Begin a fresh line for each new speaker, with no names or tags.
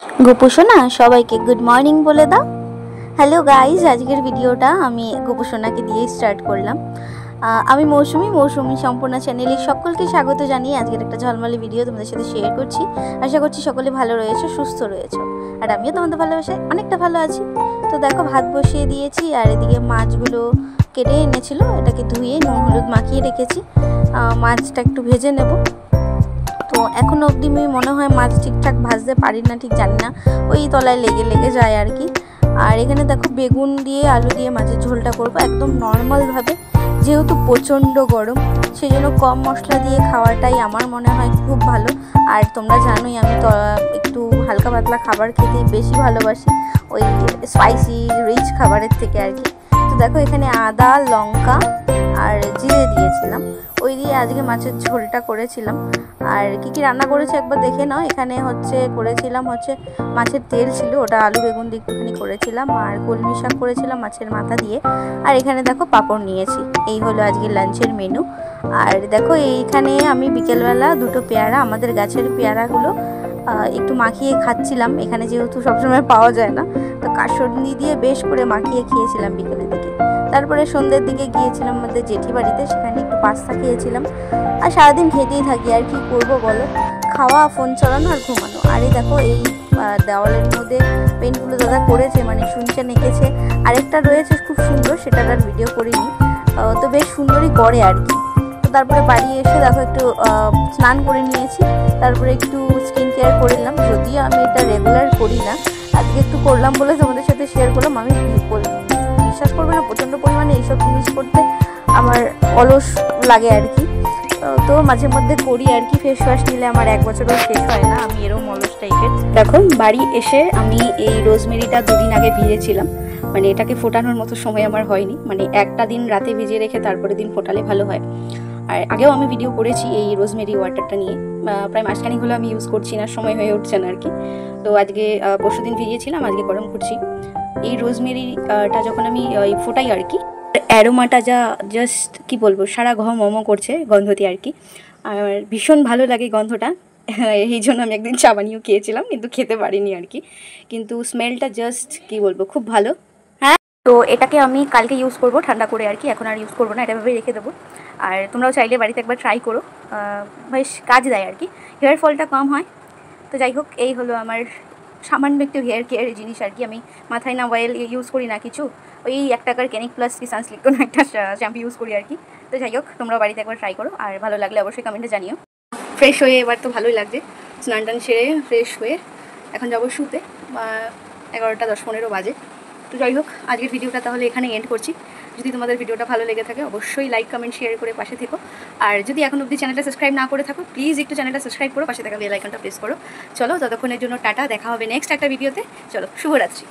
গোপুসোনা সবাইকে good morning বলে দাও। হ্যালো গাইজ, আজকের ভিডিওটা আমি গোপুসোনাকে দিয়ে স্টার্ট করলাম। আমি মৌসুমি সম্পূর্ণ চ্যানেলে সকলকে স্বাগত জানিয়ে আজকের একটা ঝলমলে ভিডিও তোমাদের সাথে শেয়ার করছি। আশা করছি সকলে ভালো রয়েছে, সুস্থ রয়েছে, আর আমিও তোমাদের ভালোবাসায় অনেকটা ভালো আছি। তো দেখো, ভাত বসিয়ে দিয়েছি, আর এদিকে মাছগুলো কেটে এনেছিল, এটাকে ধুয়ে নুন হলুদ মাখিয়ে রেখেছি। মাছটা একটু ভেজে নেব। তো এখনও অবধি আমি মনে হয় মাছ ঠিকঠাক ভাজতে পারি না, ঠিক জানি না, ওই তলায় লেগে যায় আর কি। আর এখানে দেখো বেগুন দিয়ে আলু দিয়ে মাছের ঝোলটা করবো একদম নর্মালভাবে, যেহেতু প্রচণ্ড গরম, সেই জন্য কম মশলা দিয়ে খাওয়াটাই আমার মনে হয় খুব ভালো। আর তোমরা জানোই আমি তো একটু হালকা পাতলা খাবার খেতেই বেশি ভালোবাসি, ওই স্পাইসি রিচ খাবারের থেকে আর কি। তো দেখো, এখানে আদা লঙ্কা আর জিরে দিয়েছিলাম, ওই দিয়ে আজকে মাছের ঝোলটা করেছিলাম। আর কি রান্না করেছি একবার দেখে নাও। এখানে করেছিলাম মাছের তেল ছিল, ওটা আলু বেগুন দিয়ে একটুখানি করেছিলাম, আর কলমি শাক করেছিলাম মাছের মাথা দিয়ে। আর এখানে দেখো পাঁপড় নিয়েছি। এই হলো আজকে লাঞ্চের মেনু। আর দেখো, এইখানে আমি বিকেলবেলা দুটো পেয়ারা, আমাদের গাছের পেয়ারাগুলো একটু মাখিয়ে খাচ্ছিলাম। এখানে যেহেতু সবসময় পাওয়া যায় না, তো কাসুন্দি দিয়ে বেশ করে মাখিয়ে খেয়েছিলাম বিকেলের দিকে। তারপরে সন্ধ্যের দিকে গিয়েছিলাম আমাদের জেঠি বাড়িতে, সেখানে একটু পাস্তা খেয়েছিলাম। আর সারাদিন খেতেই থাকি, আর কি করবো বলো, খাওয়া, ফোন চালানো আর ঘুমানো। আর এই দেখো, এই দেওয়ালের মধ্যে পেন্টগুলো দাদা করেছে, মানে শুনছেন এঁকেছে। আরেকটা রয়েছে খুব সুন্দর, সেটার আর ভিডিও করিনি, তো বেশ সুন্দরই করে আর কি। তো তারপরে বাড়ি এসে দেখো একটু স্নান করে নিয়েছি, তারপরে একটু স্কিন কেয়ার করে নিলাম। যদিও আমি এটা রেগুলার করি না, আজকে একটু করলাম বলে তোমাদের সাথে শেয়ার করলাম। আমি বিশ্বাস করবে না, প্রচণ্ড পরিমাণে এইসব জিনিস করতে আমার অলস লাগে আর কি। তো মাঝে মধ্যে করি আর কি। ফেস ওয়াশ নিলে আমার 1 বছরও শেষ হয় না, আমি এরকম অলস টাইপের। দেখো, বাড়ি এসে আমি এই রোজমেরিটা 2 দিন আগে ভিজেছিলাম, মানে এটাকে ফোটানোর মতো সময় আমার হয়নি, মানে একটা দিন রাতে ভিজিয়ে রেখে তারপরে দিন ফোটালে ভালো হয়। আর আগেও আমি ভিডিও করেছি এই রোজমেরি ওয়াটারটা নিয়ে, প্রায় মাসখানেক হলো আমি ইউজ করছি না, সময় হয়ে উঠছে না আর কি। তো আজকে পরশুদিন ভিজিয়েছিলাম, আজকে গরম করছি। এই রোজমেরিটা যখন আমি ফোটাই আর কি, অ্যারোমাটা জাস্ট কি বলবো, সারা ঘর মোমো করছে গন্ধটি আর কি। আর ভীষণ ভালো লাগে গন্ধটা, এই জন্য আমি একদিন চা বানিয়েও খেয়েছিলাম, কিন্তু খেতে পারিনি আর কি। কিন্তু স্মেলটা জাস্ট কি বলবো, খুব ভালো। হ্যাঁ, তো এটাকে আমি কালকে ইউজ করব ঠান্ডা করে আর কি, এখন আর ইউজ করবো না, এটা ভেবে রেখে দেবো। আর তোমরাও চাইলে বাড়িতে একবার ট্রাই করো, বেশ কাজ দেয় আর কি, হেয়ার ফলটা কম হয়। তো যাই হোক, এই হলো আমার সামান্য একটু হেয়ার কেয়ারের জিনিস আর কি। আমি মাথায় না অয়েল ইউজ করি না কিছু, ওই 1 টাকার ক্লিনিক প্লাস কি সানসিল্ক কোনো একটা শ্যাম্পু ইউজ করি আর কি। তো যাই হোক, তোমরা বাড়িতে একবার ট্রাই করো, আর ভালো লাগলে অবশ্যই কমেন্টে জানিও। ফ্রেশ হয়ে এবার তো ভালোই লাগছে, স্নান টান সেরে ফ্রেশ হয়ে এখন যাবো শুতে, 11টা 10-15 বাজে। তো যাই হোক, আজকের ভিডিওটা তাহলে এখানে এন্ড করছি। যদি তোমাদের ভিডিওটা ভালো লেগে থাকে অবশ্যই লাইক কমেন্ট শেয়ার করে পাশে থেকো। আর যদি এখন অবধি চ্যানেলটা সাবস্ক্রাইব না করে থাকো, প্লিজ একটু চ্যানেলটা সাবস্ক্রাইব করো, পাশে থাকা বেল আইকনটা প্রেস করো। চলো, ততক্ষণের জন্য টাটা, দেখা হবে নেক্সট একটা ভিডিওতে। চলো, শুভরাত্রি।